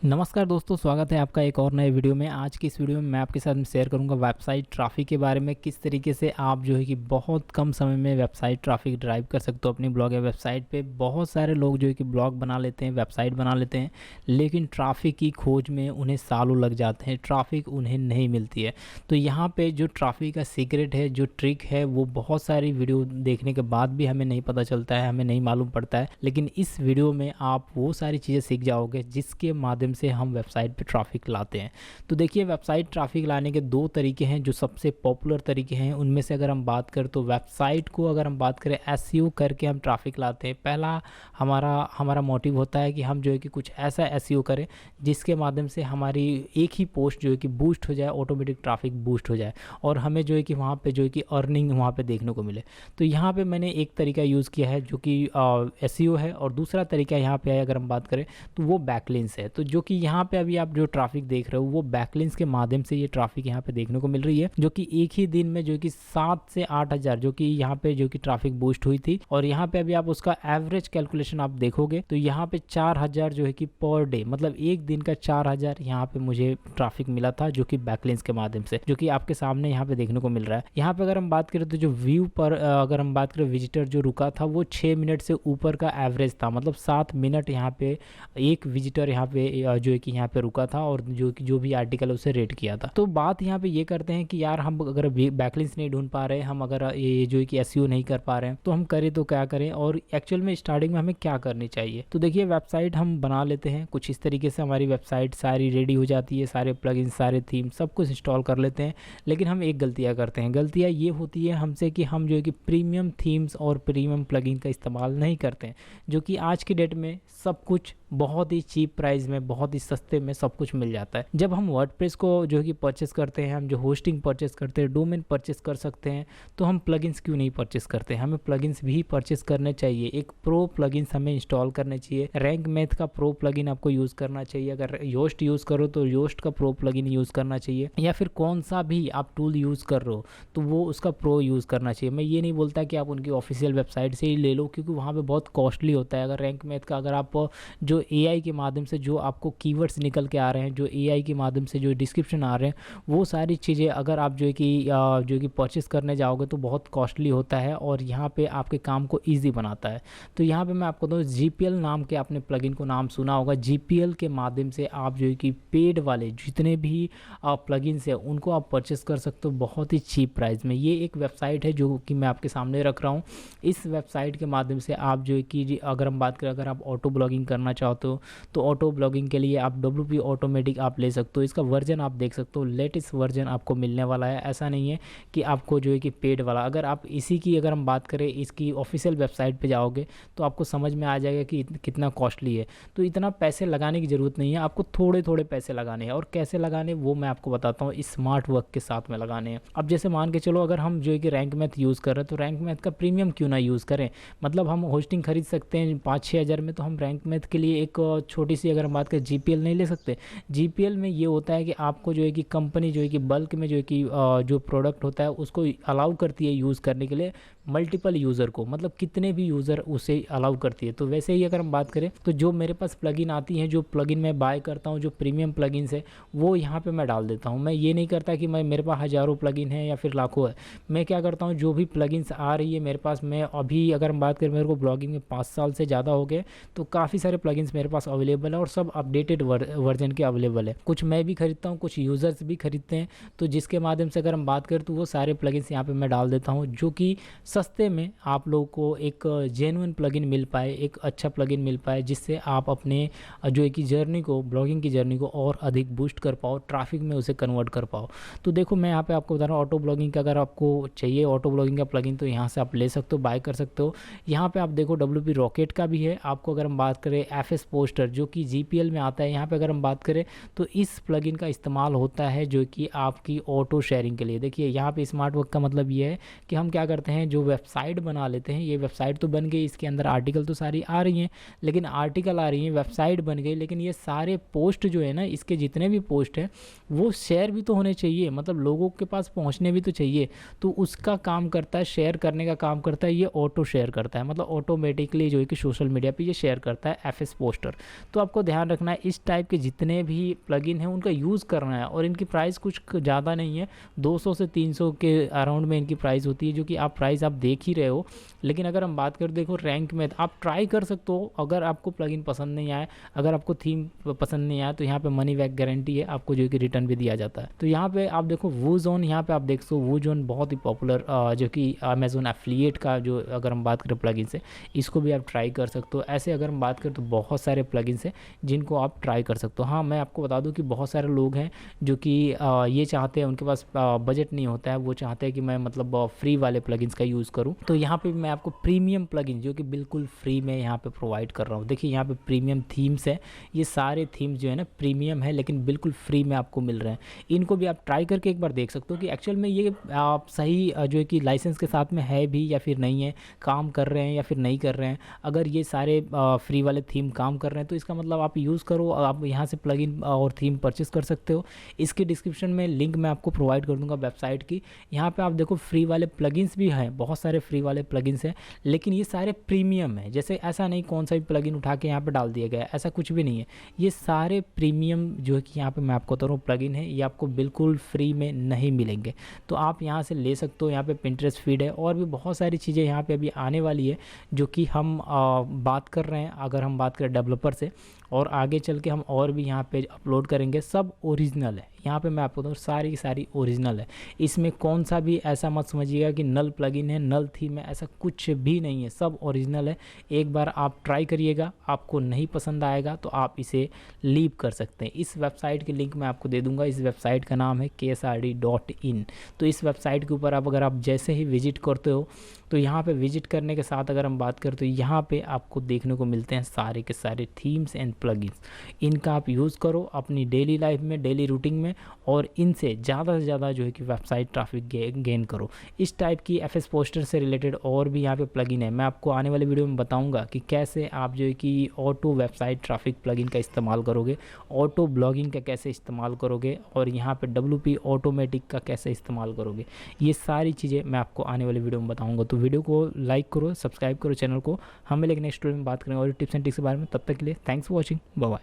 नमस्कार दोस्तों, स्वागत है आपका एक और नए वीडियो में। आज की इस वीडियो में मैं आपके साथ शेयर करूंगा वेबसाइट ट्रैफिक के बारे में, किस तरीके से आप जो है कि बहुत कम समय में वेबसाइट ट्रैफिक ड्राइव कर सकते हो अपनी ब्लॉग या वेबसाइट पे। बहुत सारे लोग जो है कि ब्लॉग बना लेते हैं, वेबसाइट बना लेते हैं, लेकिन ट्रैफिक की खोज में उन्हें सालों लग जाते हैं, ट्रैफिक उन्हें नहीं मिलती है। तो यहाँ पर जो ट्रैफिक का सीक्रेट है, जो ट्रिक है, वो बहुत सारी वीडियो देखने के बाद भी हमें नहीं पता चलता है, हमें नहीं मालूम पड़ता है। लेकिन इस वीडियो में आप वो सारी चीज़ें सीख जाओगे जिसके माध्यम से हम वेबसाइट पे ट्रैफिक लाते हैं। तो देखिए, वेबसाइट ट्रैफिक लाने के दो तरीके हैं जो सबसे पॉपुलर तरीके हैं। उनमें से अगर हम बात करें तो वेबसाइट को अगर हम बात करें एसईओ करके हम ट्रैफिक लाते हैं। पहला हमारा मोटिव होता है कि हम जो है कि कुछ ऐसा एसईओ करें जिसके माध्यम से हमारी एक ही पोस्ट जो है कि बूस्ट हो जाए, ऑटोमेटिक ट्रैफिक बूस्ट हो जाए और हमें जो है कि वहाँ पे जो है कि अर्निंग वहाँ पे देखने को मिले। तो यहाँ पे मैंने एक तरीका यूज़ किया है जो कि एसईओ है, और दूसरा तरीका यहाँ पे है अगर हम बात करें तो वो बैकलिंक्स है। तो जो कि यहाँ पे अभी आप जो ट्रैफिक देख रहे हो वो बैकलिंक्स के माध्यम से ये ट्रैफिक यहाँ पे देखने को मिल रही है, जो कि एक ही दिन में जो कि 7 से 8 हज़ार जो कि यहाँ पे जो कि ट्रैफिक बूस्ट हुई थी। और यहाँ पे अभी आप उसका एवरेज कैलकुलेशन आप देखोगे तो यहाँ पे 4,000 जो है कि पर डे, मतलब एक दिन का 4,000 यहाँ पे मुझे ट्रैफिक मिला था, जो कि बैकलिंक्स के माध्यम से, जो कि आपके सामने यहाँ पे देखने को मिल रहा है। यहाँ पे अगर हम बात करें तो जो व्यू पर अगर हम बात करें विजिटर जो रुका था वो 6 मिनट से ऊपर का एवरेज था, मतलब 7 मिनट यहाँ पे एक विजिटर यहाँ पे जो है कि यहाँ पे रुका था और जो भी आर्टिकल है उसे रेट किया था। तो बात यहाँ पे ये करते हैं कि यार हम अगर बैकलिंक्स नहीं ढूंढ पा रहे, हम अगर ये जो है कि एसईओ नहीं कर पा रहे हैं, तो हम करें तो क्या करें, और एक्चुअल में स्टार्टिंग में हमें क्या करनी चाहिए। तो देखिए, वेबसाइट हम बना लेते हैं कुछ इस तरीके से, हमारी वेबसाइट सारी रेडी हो जाती है, सारे प्लगइन, सारे थीम, सब कुछ इंस्टॉल कर लेते हैं। लेकिन हम एक गलतियाँ करते हैं। गलतियाँ ये होती है हमसे कि हम जो है कि प्रीमियम थीम्स और प्रीमियम प्लगइन का इस्तेमाल नहीं करते हैं, जो कि आज की डेट में सब कुछ बहुत ही चीप प्राइस में, बहुत ही सस्ते में सब कुछ मिल जाता है। जब हम वर्डप्रेस को जो है कि परचेस करते हैं, हम जो होस्टिंग परचेस करते हैं, डोमेन परचेस कर सकते हैं, तो हम प्लगइन्स क्यों नहीं परचेस करते हैं। हमें प्लगइन्स भी परचेस करने चाहिए। एक प्रो प्लगइन्स हमें इंस्टॉल करने चाहिए। रैंक मैथ का प्रो प्लगइन आपको यूज़ करना चाहिए। अगर योस्ट यूज़ करो तो योस्ट का प्रो प्लगइन यूज़ करना चाहिए, या फिर कौन सा भी आप टूल यूज़ कर रहे हो तो वो उसका प्रो यूज़ करना चाहिए। मैं ये नहीं बोलता कि आप उनकी ऑफिशियल वेबसाइट से ही ले लो, क्योंकि वहाँ पर बहुत कॉस्टली होता है। अगर रैंक मैथ का अगर आप जो एआई के माध्यम से जो आपको कीवर्ड्स निकल के आ रहे हैं, जो एआई के माध्यम से जो डिस्क्रिप्शन आ रहे हैं, वो सारी चीज़ें अगर आप जो है कि परचेस करने जाओगे तो बहुत कॉस्टली होता है और यहाँ पे आपके काम को इजी बनाता है। तो यहाँ पे मैं आपको बताऊँ, जीपीएल नाम के आपने प्लगइन को नाम सुना होगा। जीपीएल के माध्यम से आप जो है कि पेड वाले जितने भी प्लगइन्स हैं उनको आप परचेस कर सकते हो बहुत ही चीप प्राइस में। ये एक वेबसाइट है जो कि मैं आपके सामने रख रहा हूँ। इस वेबसाइट के माध्यम से आप जो है कि अगर हम बात करें, अगर आप ऑटो ब्लॉगिंग करना चाहते हो तो ऑटो ब्लॉगिंग के लिए आप WP ऑटोमेटिक आप ले सकते हो। इसका वर्जन आप देख सकते हो, लेटेस्ट वर्जन आपको मिलने वाला है। ऐसा नहीं है कि आपको जो है कि पेड वाला, अगर आप इसी की अगर हम बात करें इसकी ऑफिशियल वेबसाइट पे जाओगे तो आपको समझ में आ जाएगा कि कितना कॉस्टली है। तो इतना पैसे लगाने की ज़रूरत नहीं है, आपको थोड़े थोड़े पैसे लगाने हैं। और कैसे लगाने वो मैं आपको बताता हूँ, स्मार्ट वर्क के साथ में लगाने हैं। अब जैसे मान के चलो, अगर हम जो है कि रैंक मैथ यूज़ कर रहे हैं तो रैंक मैथ का प्रीमियम क्यों ना यूज़ करें। मतलब हम होस्टिंग खरीद सकते हैं 5-6 हज़ार में, तो हम रैंक मैथ के लिए एक छोटी सी अगर हम बात करें जीपीएल नहीं ले सकते। जीपीएल में ये होता है कि आपको जो है कि कंपनी जो है कि बल्क में जो है कि जो प्रोडक्ट होता है उसको अलाउ करती है यूज़ करने के लिए मल्टीपल यूज़र को, मतलब कितने भी यूज़र उसे अलाउ करती है। तो वैसे ही अगर हम बात करें तो जो मेरे पास प्लगइन आती हैं, जो प्लगइन मैं बाय करता हूँ, जो प्रीमियम प्लगइन्स है वो यहाँ पे मैं डाल देता हूँ। मैं ये नहीं करता कि मेरे पास हज़ारों प्लगइन है या फिर लाखों है। मैं क्या करता हूँ, जो भी प्लगइन्स आ रही है मेरे पास, मैं अभी अगर हम बात करें मेरे को ब्लॉगिंग में 5 साल से ज़्यादा हो गए, तो काफ़ी सारे प्लगइन्स मेरे पास अवेलेबल है और सब अपडेटेड वर्जन के अवेलेबल है। कुछ मैं भी खरीदता हूँ, कुछ यूज़र्स भी खरीदते हैं। तो जिसके माध्यम से अगर हम बात करें तो वो सारे प्लगइन्स यहाँ पे मैं डाल देता हूँ, जो कि सस्ते में आप लोगों को एक जेन्युइन प्लगइन मिल पाए, एक अच्छा प्लगइन मिल पाए, जिससे आप अपने जो है कि जर्नी को, ब्लॉगिंग की जर्नी को और अधिक बूस्ट कर पाओ, ट्रैफिक में उसे कन्वर्ट कर पाओ। तो देखो, मैं यहाँ पे आपको बता रहा हूँ, ऑटो ब्लॉगिंग का अगर आपको चाहिए ऑटो ब्लॉगिंग का प्लगइन तो यहाँ से आप ले सकते हो, बाय कर सकते हो। यहाँ पे आप देखो WP रॉकेट का भी है। आपको अगर हम बात करें FS पोस्टर जो कि GPL में आता है, यहाँ पे अगर हम बात करें तो इस प्लगइन का इस्तेमाल होता है जो कि आपकी ऑटो शेयरिंग के लिए। देखिए, यहाँ पे स्मार्ट वर्क का मतलब ये है कि हम क्या करते हैं, जो वेबसाइट बना लेते हैं। ये वेबसाइट तो बन गई, इसके अंदर आर्टिकल तो सारी आ रही हैं, लेकिन आर्टिकल आ रही हैं, वेबसाइट बन गई, लेकिन ये सारे पोस्ट जो है ना, इसके जितने भी पोस्ट हैं वो शेयर भी तो होने चाहिए, मतलब लोगों के पास पहुंचने भी तो चाहिए। तो उसका काम करता है, शेयर करने का काम करता है ये ऑटो शेयर करता है, मतलब ऑटोमेटिकली जो है कि सोशल मीडिया पे ये शेयर करता है एफएस पोस्टर। तो आपको ध्यान रखना है इस टाइप के जितने भी प्लगइन हैं उनका यूज़ करना है। और इनकी प्राइस कुछ ज़्यादा नहीं है, 200 से 300 के अराउंड में इनकी प्राइस होती है, जो कि आप प्राइस आप देख ही रहे हो। लेकिन अगर हम बात करें, देखो रैंक में आप ट्राई कर सकते हो। अगर आपको प्लगइन पसंद नहीं आए, अगर आपको थीम पसंद नहीं आया, तो यहाँ पे मनी बैक गारंटी है, आपको जो कि रिटर्न भी दिया जाता है। तो यहाँ पे आप देखो वूजोन, यहाँ पे आप देख सो वूजोन बहुत ही पॉपुलर जो कि अमेजोन एफिलिएट का, जो अगर हम बात करें प्लगइन से, इसको भी आप ट्राई कर सकते हो। ऐसे अगर हम बात करें तो बहुत सारे प्लगइन्स हैं जिनको आप ट्राई कर सकते हो। हाँ, मैं आपको बता दूं कि बहुत सारे लोग हैं जो कि ये चाहते हैं, उनके पास बजट नहीं होता है, वो चाहते हैं कि मैं मतलब फ्री वाले प्लगइन्स का यूज़ करूं। तो यहाँ पे मैं आपको प्रीमियम प्लगइन जो कि बिल्कुल फ्री में यहाँ पे प्रोवाइड कर रहा हूँ। देखिए यहाँ पे प्रीमियम थीम्स है, ये सारे थीम्स जो है ना प्रीमियम है, लेकिन बिल्कुल फ्री में आपको मिल रहे हैं। इनको भी आप ट्राई करके एक बार देख सकते हो कि एक्चुअल में ये आप सही जो है कि लाइसेंस के साथ में है भी या फिर नहीं है, काम कर रहे हैं या फिर नहीं कर रहे हैं। अगर ये सारे फ्री वाले थीम काम कर रहे हैं तो इसका मतलब आप यूज़ करो, आप यहाँ से प्लगइन और थीम परचेस कर सकते हो। इसके डिस्क्रिप्शन में लिंक मैं आपको प्रोवाइड कर दूंगा वेबसाइट की। यहाँ पे आप देखो फ्री वाले प्लगइन्स भी हैं, बहुत सारे फ्री वाले प्लगइन्स हैं, लेकिन ये सारे प्रीमियम है। जैसे ऐसा नहीं कौन सा भी प्लगइन उठा के यहाँ पे डाल दिया गया, ऐसा कुछ भी नहीं है। ये सारे प्रीमियम जो है कि यहाँ पे मैं आपको बता रहा हूँ प्लगइन है, ये आपको बिल्कुल फ्री में नहीं मिलेंगे। तो आप यहाँ से ले सकते हो। यहाँ पे पिंटरेस्ट फीड है और भी बहुत सारी चीज़ें यहाँ पे अभी आने वाली है, जो कि हम बात कर रहे हैं। अगर हम बात करें डेवलपर से, और आगे चल के हम और भी यहाँ पे अपलोड करेंगे, सब ओरिजिनल है। यहाँ पे मैं आपको बताऊँ सारी की सारी ओरिजिनल है, इसमें कौन सा भी ऐसा मत समझिएगा कि नल प्लगइन है, नल थीम है, ऐसा कुछ भी नहीं है, सब ओरिजिनल है। एक बार आप ट्राई करिएगा, आपको नहीं पसंद आएगा तो आप इसे लीव कर सकते हैं। इस वेबसाइट की लिंक मैं आपको दे दूंगा। इस वेबसाइट का नाम है ksrd.in। तो इस वेबसाइट के ऊपर आप अगर आप जैसे ही विजिट करते हो, तो यहाँ पे विजिट करने के साथ अगर हम बात करें तो यहाँ पे आपको देखने को मिलते हैं सारे के सारे थीम्स एंड प्लगइन्स। इनका आप यूज़ करो अपनी डेली लाइफ में, डेली रूटीन में, और इनसे ज़्यादा से ज़्यादा जो है कि वेबसाइट ट्रैफिक गेन करो। इस टाइप की एफएस पोस्टर से रिलेटेड और भी यहाँ पे प्लगइन है, मैं आपको आने वाले वीडियो में बताऊँगा कि कैसे आप जो है कि ऑटो वेबसाइट ट्रैफिक प्लगइन का इस्तेमाल करोगे, ऑटो ब्लॉगिंग का कैसे इस्तेमाल करोगे, और यहाँ पे WP ऑटोमेटिक का कैसे इस्तेमाल करोगे। ये सारी चीज़ें मैं आपको आने वाले वीडियो में बताऊँगा। तो वीडियो को लाइक करो, सब्सक्राइब करो चैनल को। हम मिलेंगे नेक्स्ट वीडियो में बात करेंगे और टिप्स एंड ट्रिक्स के बारे में। तब तक के लिए thanks for watching, bye bye.